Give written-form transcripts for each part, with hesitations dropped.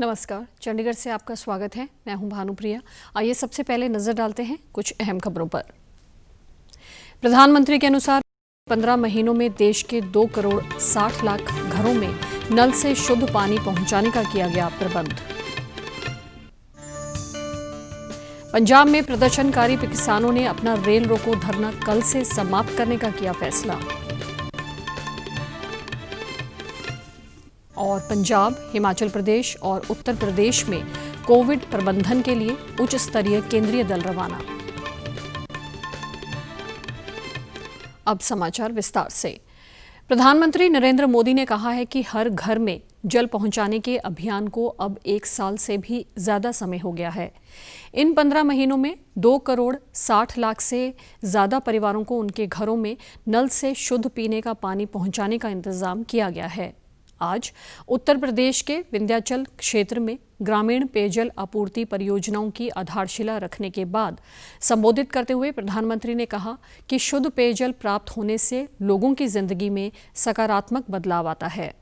नमस्कार, चंडीगढ़ से आपका स्वागत है। मैं हूं भानुप्रिया। आइए सबसे पहले नजर डालते हैं कुछ अहम खबरों पर। प्रधानमंत्री के अनुसार 15 महीनों में देश के 2 करोड़ 60 लाख घरों में नल से शुद्ध पानी पहुंचाने का किया गया प्रबंध। पंजाब में प्रदर्शनकारी किसानों ने अपना रेल रोको धरना कल से समाप्त करने का किया फैसला। और पंजाब, हिमाचल प्रदेश और उत्तर प्रदेश में कोविड प्रबंधन के लिए उच्च स्तरीय केंद्रीय दल रवाना। अब समाचार विस्तार से। प्रधानमंत्री नरेंद्र मोदी ने कहा है कि हर घर में जल पहुंचाने के अभियान को अब 1 साल से भी ज्यादा समय हो गया है। इन 15 महीनों में 2 करोड़ 60 लाख से ज्यादा परिवारों को उनके घरों में नल से शुद्ध पीने का पानी पहुंचाने का इंतजाम किया गया है। आज उत्तर प्रदेश के विंध्याचल क्षेत्र में ग्रामीण पेयजल आपूर्ति परियोजनाओं की आधारशिला रखने के बाद संबोधित करते हुए प्रधानमंत्री ने कहा कि शुद्ध पेयजल प्राप्त होने से लोगों की जिंदगी में सकारात्मक बदलाव आता है।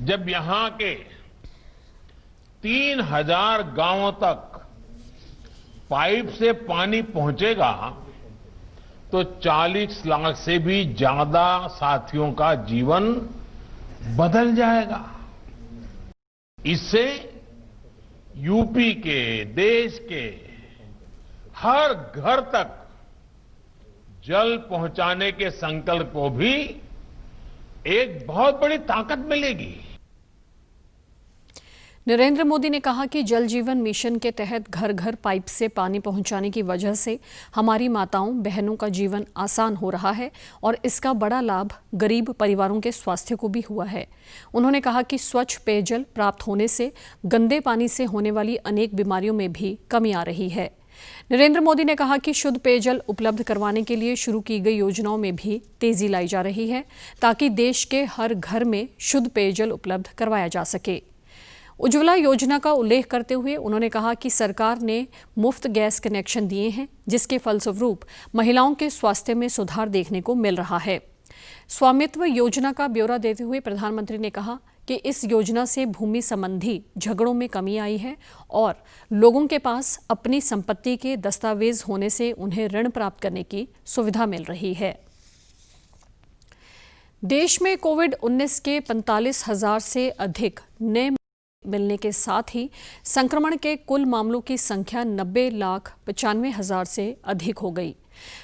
जब यहाँ के 3000 गांवों तक पाइप से पानी पहुंचेगा तो 40 लाख से भी ज्यादा साथियों का जीवन बदल जाएगा। इससे यूपी के, देश के हर घर तक जल पहुंचाने के संकल्प को भी एक बहुत बड़ी ताकत मिलेगी। नरेंद्र मोदी ने कहा कि जल जीवन मिशन के तहत घर घर पाइप से पानी पहुंचाने की वजह से हमारी माताओं बहनों का जीवन आसान हो रहा है और इसका बड़ा लाभ गरीब परिवारों के स्वास्थ्य को भी हुआ है। उन्होंने कहा कि स्वच्छ पेयजल प्राप्त होने से गंदे पानी से होने वाली अनेक बीमारियों में भी कमी आ रही है। नरेंद्र मोदी ने कहा कि शुद्ध पेयजल उपलब्ध करवाने के लिए शुरू की गई योजनाओं में भी तेजी लाई जा रही है ताकि देश के हर घर में शुद्ध पेयजल उपलब्ध करवाया जा सके। उज्ज्वला योजना का उल्लेख करते हुए उन्होंने कहा कि सरकार ने मुफ्त गैस कनेक्शन दिए हैं, जिसके फलस्वरूप महिलाओं के स्वास्थ्य में सुधार देखने को मिल रहा है। स्वामित्व योजना का ब्यौरा देते हुए प्रधानमंत्री ने कहा कि इस योजना से भूमि संबंधी झगड़ों में कमी आई है और लोगों के पास अपनी संपत्ति के दस्तावेज होने से उन्हें ऋण प्राप्त करने की सुविधा मिल रही है। देश में कोविड-19 के 45,000 से अधिक नए मिलने के साथ ही संक्रमण के कुल मामलों की संख्या 90,95,000 से अधिक हो गई।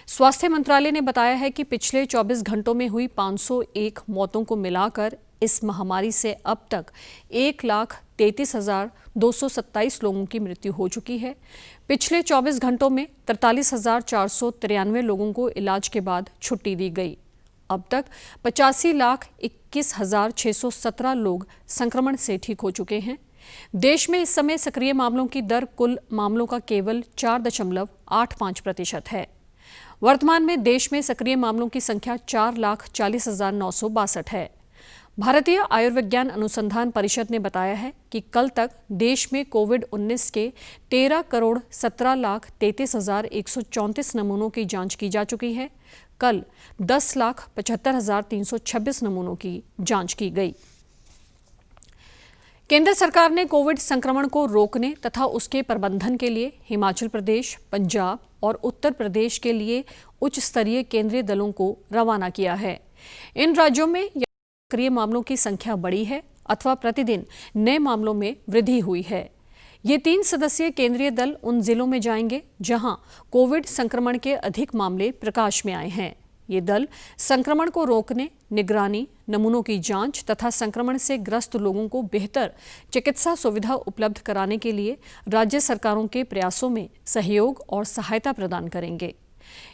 स्वास्थ्य मंत्रालय ने बताया है कि पिछले 24 घंटों में हुई 501 मौतों को मिलाकर इस महामारी से अब तक 1,33,227 लोगों की मृत्यु हो चुकी है। पिछले 24 घंटों में 43,493 लोगों को इलाज के बाद छुट्टी दी गई। अब तक 85,21,617 लोग संक्रमण से ठीक हो चुके हैं। देश में इस समय सक्रिय मामलों की दर कुल मामलों का केवल 4.85% है। वर्तमान में देश में सक्रिय मामलों की संख्या 4,40,962 है। भारतीय आयुर्विज्ञान अनुसंधान परिषद ने बताया है कि कल तक देश में कोविड-19 के 13 करोड़ 17,33,134 नमूनों की जांच की जा चुकी है। कल 10,75,326 नमूनों की जांच की गई। केंद्र सरकार ने कोविड संक्रमण को रोकने तथा उसके प्रबंधन के लिए हिमाचल प्रदेश, पंजाब और उत्तर प्रदेश के लिए उच्च स्तरीय केंद्रीय दलों को रवाना किया है। इन राज्यों में सक्रिय मामलों की संख्या बढ़ी है अथवा प्रतिदिन नए मामलों में वृद्धि हुई है। ये 3 सदस्यीय केंद्रीय दल उन जिलों में जाएंगे जहां कोविड संक्रमण के अधिक मामले प्रकाश में आए हैं। ये दल संक्रमण को रोकने, निगरानी, नमूनों की जांच तथा संक्रमण से ग्रस्त लोगों को बेहतर चिकित्सा सुविधा उपलब्ध कराने के लिए राज्य सरकारों के प्रयासों में सहयोग और सहायता प्रदान करेंगे।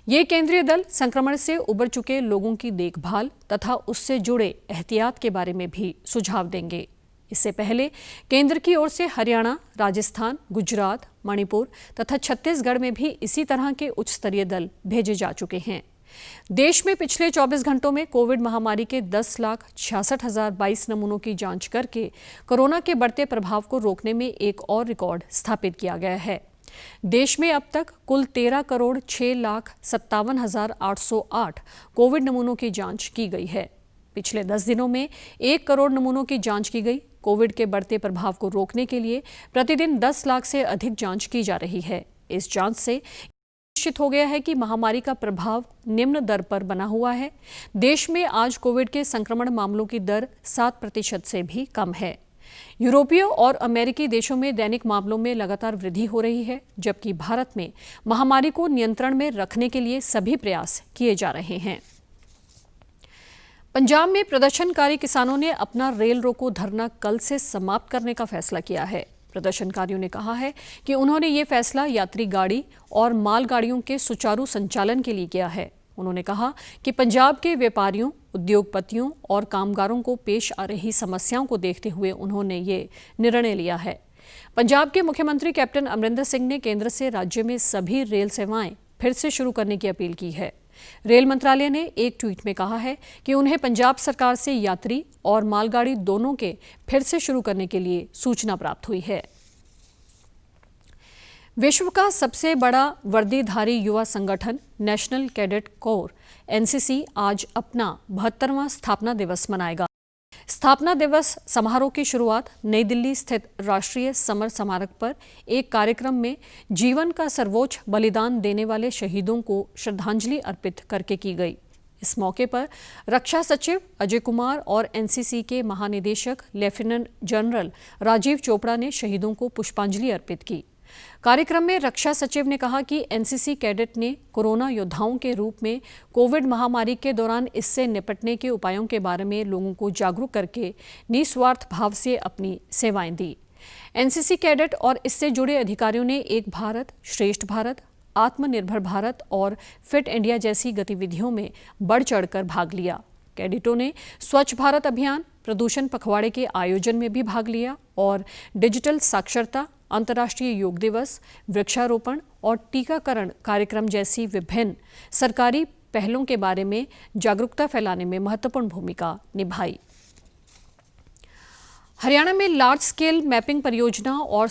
ये केंद्रीय दल संक्रमण से उबर चुके लोगों की देखभाल तथा उससे जुड़े एहतियात के बारे में भी सुझाव देंगे। इससे पहले केंद्र की ओर से हरियाणा, राजस्थान, गुजरात, मणिपुर तथा छत्तीसगढ़ में भी इसी तरह के उच्च स्तरीय दल भेजे जा चुके हैं। देश में पिछले 24 घंटों में कोविड महामारी के 10,66,022 नमूनों की जांच करके कोरोना के बढ़ते प्रभाव को रोकने में एक और रिकॉर्ड स्थापित किया गया है। देश में अब तक कुल 13 करोड़ 6,57,808 कोविड नमूनों की जांच की गई है। पिछले 10 दिनों में 1 करोड़ नमूनों की जांच की गई, कोविड के बढ़ते प्रभाव को रोकने के लिए प्रतिदिन 10 लाख से अधिक जांच की जा रही है। इस जांच से निश्चित हो गया है कि महामारी का प्रभाव निम्न दर पर बना हुआ है। देश में आज कोविड के संक्रमण मामलों की दर 7% से भी कम है। यूरोपीय और अमेरिकी देशों में दैनिक मामलों में लगातार वृद्धि हो रही है, जबकि भारत में महामारी को नियंत्रण में रखने के लिए सभी प्रयास किए जा रहे हैं। पंजाब में प्रदर्शनकारी किसानों ने अपना रेल रोको धरना कल से समाप्त करने का फैसला किया है। प्रदर्शनकारियों ने कहा है कि उन्होंने ये फैसला यात्री गाड़ी और मालगाड़ियों के सुचारू संचालन के लिए किया है। उन्होंने कहा कि पंजाब के व्यापारियों, उद्योगपतियों और कामगारों को पेश आ रही समस्याओं को देखते हुए उन्होंने ये निर्णय लिया है। पंजाब के मुख्यमंत्री कैप्टन अमरिंदर सिंह ने केंद्र से राज्य में सभी रेल सेवाएं फिर से शुरू करने की अपील की है। रेल मंत्रालय ने एक ट्वीट में कहा है कि उन्हें पंजाब सरकार से यात्री और मालगाड़ी दोनों के फिर से शुरू करने के लिए सूचना प्राप्त हुई है। विश्व का सबसे बड़ा वर्दीधारी युवा संगठन नेशनल कैडेट कोर एनसीसी आज अपना 72वां स्थापना दिवस मनाएगा। स्थापना दिवस समारोह की शुरुआत नई दिल्ली स्थित राष्ट्रीय समर स्मारक पर एक कार्यक्रम में जीवन का सर्वोच्च बलिदान देने वाले शहीदों को श्रद्धांजलि अर्पित करके की गई। इस मौके पर रक्षा सचिव अजय कुमार और एनसीसी के महानिदेशक लेफ्टिनेंट जनरल राजीव चोपड़ा ने शहीदों को पुष्पांजलि अर्पित की। कार्यक्रम में रक्षा सचिव ने कहा कि एनसीसी कैडेट ने कोरोना योद्धाओं के रूप में कोविड महामारी के दौरान इससे निपटने के उपायों के बारे में लोगों को जागरूक करके निस्वार्थ भाव से अपनी सेवाएं दी। एनसीसी कैडेट और इससे जुड़े अधिकारियों ने एक भारत श्रेष्ठ भारत, आत्मनिर्भर भारत और फिट इंडिया जैसी गतिविधियों में बढ़ चढ़कर भाग लिया। कैडेटों ने स्वच्छ भारत अभियान, प्रदूषण पखवाड़े के आयोजन में भी भाग लिया और डिजिटल साक्षरता, अंतर्राष्ट्रीय योग दिवस, वृक्षारोपण और टीकाकरण कार्यक्रम जैसी विभिन्न सरकारी पहलों के बारे में जागरूकता फैलाने में महत्वपूर्ण भूमिका निभाई। हरियाणा में लार्ज स्केल मैपिंग परियोजना और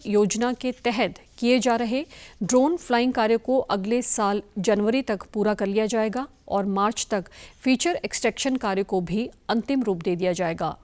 योजना के तहत किए जा रहे ड्रोन फ्लाइंग कार्य को अगले साल जनवरी तक पूरा कर लिया जाएगा और मार्च तक फीचर एक्सट्रैक्शन कार्य को भी अंतिम रूप दे दिया जाएगा।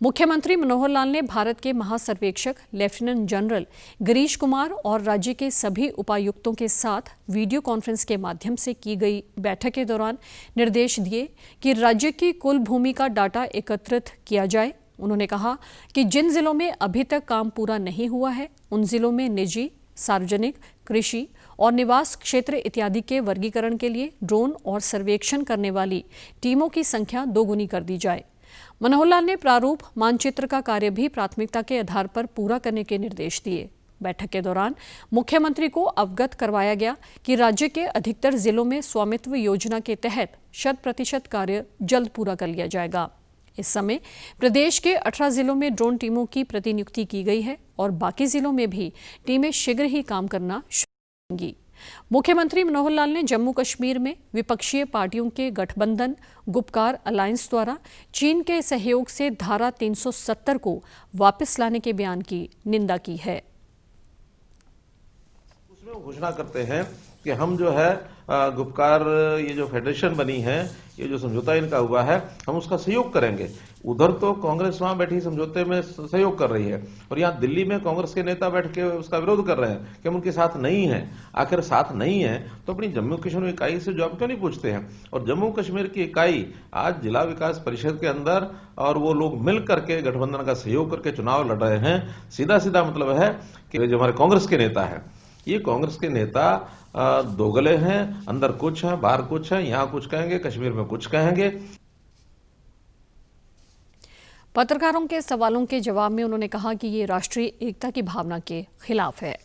मुख्यमंत्री मनोहर लाल ने भारत के महासर्वेक्षक लेफ्टिनेंट जनरल गिरीश कुमार और राज्य के सभी उपायुक्तों के साथ वीडियो कॉन्फ्रेंस के माध्यम से की गई बैठक के दौरान निर्देश दिए कि राज्य की कुल भूमि का डाटा एकत्रित किया जाए। उन्होंने कहा कि जिन जिलों में अभी तक काम पूरा नहीं हुआ है, उन जिलों में निजी, सार्वजनिक, कृषि और निवास क्षेत्र इत्यादि के वर्गीकरण के लिए ड्रोन और सर्वेक्षण करने वाली टीमों की संख्या 2 गुनी कर दी जाए। मनोहर लाल ने प्रारूप मानचित्र का कार्य भी प्राथमिकता के आधार पर पूरा करने के निर्देश दिए। बैठक के दौरान मुख्यमंत्री को अवगत करवाया गया कि राज्य के अधिकतर जिलों में स्वामित्व योजना के तहत 100% कार्य जल्द पूरा कर लिया जाएगा। इस समय प्रदेश के 18 जिलों में ड्रोन टीमों की प्रतिनियुक्ति की गई है और बाकी जिलों में भी टीमें शीघ्र ही काम करना शुरू करेंगी। मुख्यमंत्री मनोहर लाल ने जम्मू कश्मीर में विपक्षी पार्टियों के गठबंधन गुपकार अलायंस द्वारा चीन के सहयोग से धारा 370 को वापस लाने के बयान की निंदा की है। उसमें घोषणा करते हैं कि हम जो है गुपकार ये जो फेडरेशन बनी है, ये जो समझौता इनका हुआ है, हम उसका सहयोग करेंगे। उधर तो कांग्रेस वहां बैठी समझौते में सहयोग कर रही है और यहाँ दिल्ली में कांग्रेस के नेता बैठ के उसका विरोध कर रहे हैं कि हम उनके साथ नहीं हैं। आखिर साथ नहीं है तो अपनी जम्मू कश्मीर इकाई से जवाब क्यों नहीं पूछते हैं? और जम्मू कश्मीर की इकाई आज जिला विकास परिषद के अंदर और वो लोग मिल करके गठबंधन का सहयोग करके चुनाव लड़ रहे हैं। सीधा सीधा मतलब है कि जो हमारे कांग्रेस के नेता है, ये कांग्रेस के नेता दोगले हैं, अंदर कुछ है, बाहर कुछ है, यहां कुछ कहेंगे, कश्मीर में कुछ कहेंगे। पत्रकारों के सवालों के जवाब में उन्होंने कहा कि ये राष्ट्रीय एकता की भावना के खिलाफ है।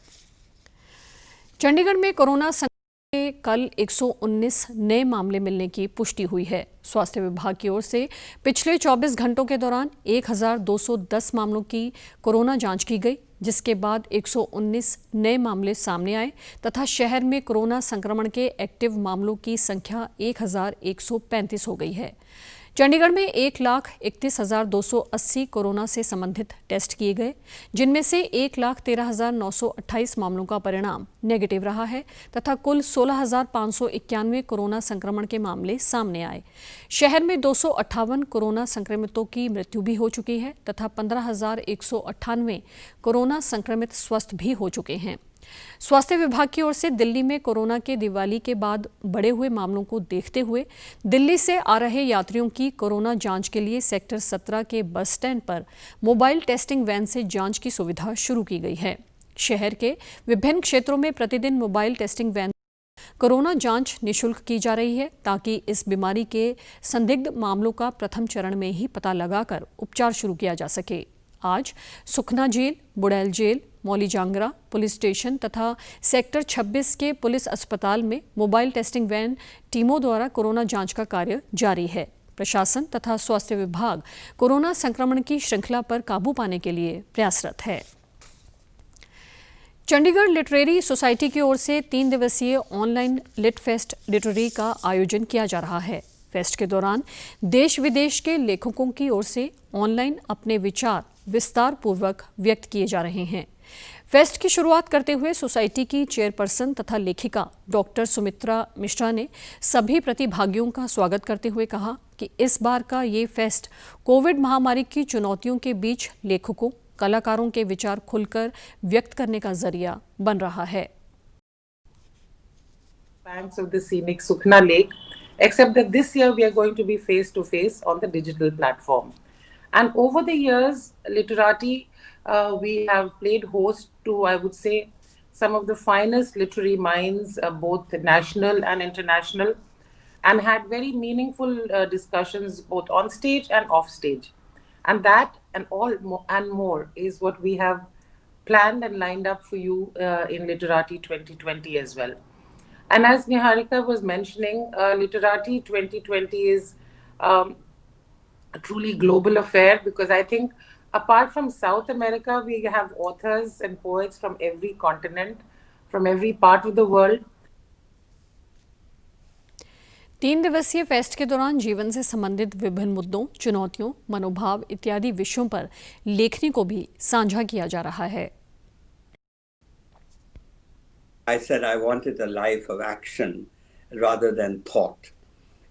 चंडीगढ़ में कोरोना संक्रमण के कल 119 नए मामले मिलने की पुष्टि हुई है। स्वास्थ्य विभाग की ओर से पिछले 24 घंटों के दौरान 1210 मामलों की कोरोना जांच की गई, जिसके बाद 119 नए मामले सामने आए तथा शहर में कोरोना संक्रमण के एक्टिव मामलों की संख्या 1135 हो गई है। चंडीगढ़ में 1,31,280 कोरोना से संबंधित टेस्ट किए गए, जिनमें से 1,13,928 मामलों का परिणाम नेगेटिव रहा है तथा कुल 16,591 कोरोना संक्रमण के मामले सामने आए। शहर में 258 कोरोना संक्रमितों की मृत्यु भी हो चुकी है तथा 15,198 कोरोना संक्रमित स्वस्थ भी हो चुके हैं। स्वास्थ्य विभाग की ओर से दिल्ली में कोरोना के दिवाली के बाद बढ़े हुए मामलों को देखते हुए दिल्ली से आ रहे यात्रियों की कोरोना जांच के लिए सेक्टर 17 के बस स्टैंड पर मोबाइल टेस्टिंग वैन से जांच की सुविधा शुरू की गई है। शहर के विभिन्न क्षेत्रों में प्रतिदिन मोबाइल टेस्टिंग वैन कोरोना जांच निःशुल्क की जा रही है ताकि इस बीमारी के संदिग्ध मामलों का प्रथम चरण में ही पता लगाकर उपचार शुरू किया जा सके। आज सुखना जेल, बुड़ैल जेल, मौली जांगरा पुलिस स्टेशन तथा सेक्टर 26 के पुलिस अस्पताल में मोबाइल टेस्टिंग वैन टीमों द्वारा कोरोना जांच का कार्य जारी है। प्रशासन तथा स्वास्थ्य विभाग कोरोना संक्रमण की श्रृंखला पर काबू पाने के लिए प्रयासरत है। चंडीगढ़ लिटरेरी सोसाइटी की ओर से 3 दिवसीय ऑनलाइन लिट फेस्ट लिटरेरी का आयोजन किया जा रहा है। फेस्ट के दौरान देश विदेश के लेखकों की ओर से ऑनलाइन अपने विचार विस्तार पूर्वक व्यक्त किए जा रहे हैं। फेस्ट की शुरुआत करते हुए सोसाइटी की चेयरपर्सन तथा लेखिका डॉक्टर सुमित्रा मिश्रा ने सभी प्रतिभागियों का स्वागत करते हुए कहा कि इस बार का ये फेस्ट कोविड महामारी की चुनौतियों के बीच लेखकों, कलाकारों के विचार खुलकर व्यक्त करने का जरिया बन रहा है। Banks of the scenic Sukhna Lake, except that this year we are going to be face to face on the digital platform. And over the years, Literati, we have played host to, I would say, some of the finest literary minds, both national and international, and had very meaningful discussions both on stage and off stage. And that and more is what we have planned and lined up for you in Literati 2020 as well. And as Niharika was mentioning, Literati 2020 is a truly global affair, because I think apart from South America, we have authors and poets from every continent, from every part of the world. 3 दिवसीय fest के दौरान जीवन से संबंधित विभिन्न मुद्दों, चुनौतियों, मनोभाव इत्यादि विषयों पर लेखनी को भी साझा किया जा रहा है। I said I wanted a life of action rather than thought.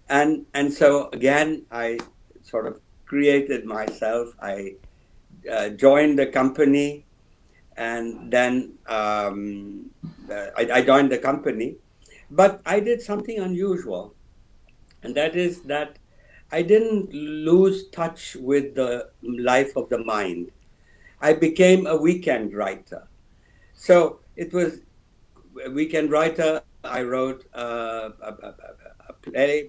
And so again, I sort of created myself. I joined the company, and then I joined the company. But I did something unusual, and that is that I didn't lose touch with the life of the mind. I became a weekend writer. So it was a weekend writer. I wrote a play.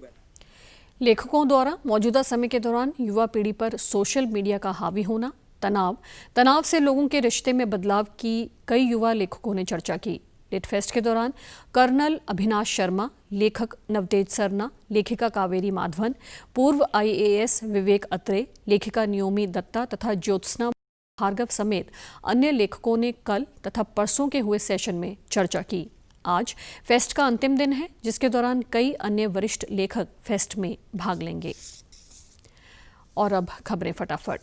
लेखकों द्वारा मौजूदा समय के दौरान युवा पीढ़ी पर social media का हावी होना, तनाव से लोगों के रिश्ते में बदलाव की कई युवा लेखकों ने चर्चा की। लिट फेस्ट के दौरान कर्नल अभिनाश शर्मा, लेखक नवतेज सरना, लेखिका कावेरी माधवन, पूर्व IAS विवेक अत्रे, लेखिका नियोमी दत्ता तथा ज्योत्सना भार्गव समेत अन्य लेखकों ने कल तथा परसों के हुए सेशन में चर्चा की। आज फेस्ट का अंतिम दिन है, जिसके दौरान कई अन्य वरिष्ठ लेखक फेस्ट में भाग लेंगे। और अब खबरें फटाफट।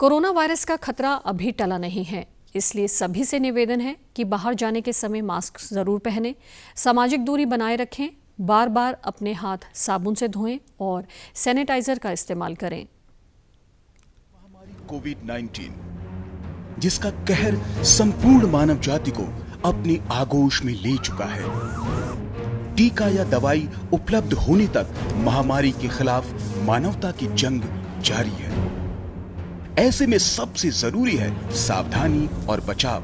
कोरोना वायरस का खतरा अभी टला नहीं है, इसलिए सभी से निवेदन है कि बाहर जाने के समय मास्क जरूर पहनें, सामाजिक दूरी बनाए रखें, बार बार अपने हाथ साबुन से धोएं और सैनिटाइजर का इस्तेमाल करें। महामारी कोविड-19, जिसका कहर संपूर्ण मानव जाति को अपनी आगोश में ले चुका है। टीका या दवाई उपलब्ध होने तक महामारी के खिलाफ मानवता की जंग जारी है। ऐसे में सबसे जरूरी है सावधानी और बचाव।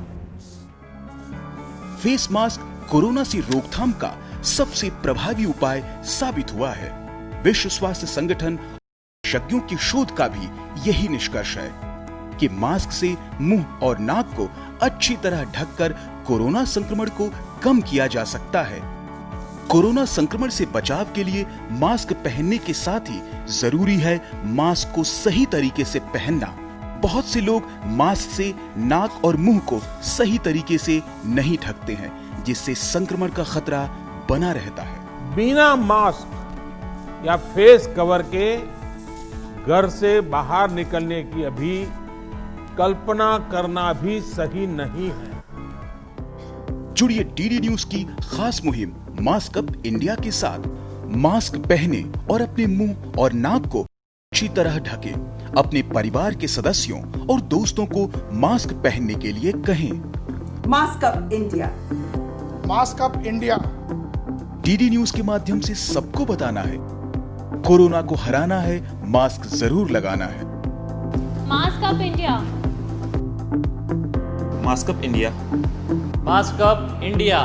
फेस मास्क कोरोना से रोकथाम का सबसे प्रभावी उपाय साबित हुआ है। विश्व स्वास्थ्य संगठन विशेषज्ञों की शोध का भी यही निष्कर्ष है कि मास्क से मुंह और नाक को अच्छी तरह ढककर कोरोना संक्रमण को कम किया जा सकता है। कोरोना संक्रमण से बचाव के लिए मास्क पहनने के साथ ही जरूरी है मास्क को सही तरीके से पहनना। बहुत से लोग मास्क से नाक और मुंह को सही तरीके से नहीं ढकते हैं, जिससे संक्रमण का खतरा बना रहता है। बिना मास्क या फेस कवर के घर से बाहर निकलने की अभी कल्पना करना भी सही नहीं है। जुड़िए डीडी न्यूज की खास मुहिम मास्क अप इंडिया के साथ। मास्क पहने और अपने मुंह और नाक को अच्छी तरह ढके। अपने परिवार के सदस्यों और दोस्तों को मास्क पहनने के लिए कहें। Mask up India. Mask up India. DD news के माध्यम से सबको बताना है, कोरोना को हराना है, मास्क जरूर लगाना है। Mask up India. Mask up India. Mask up India.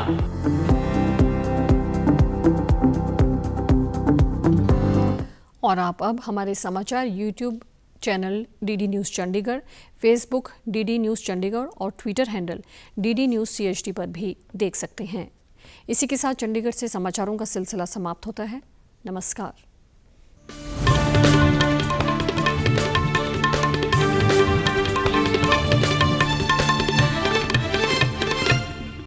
और आप अब हमारे समाचार YouTube channel DD news Chandigarh, Facebook DD news Chandigarh और Twitter handle DD news CHD पर भी देख सकते हैं। इसी के साथ चंडीगढ़ से समाचारों का सिलसिला समाप्त होता है। नमस्कार।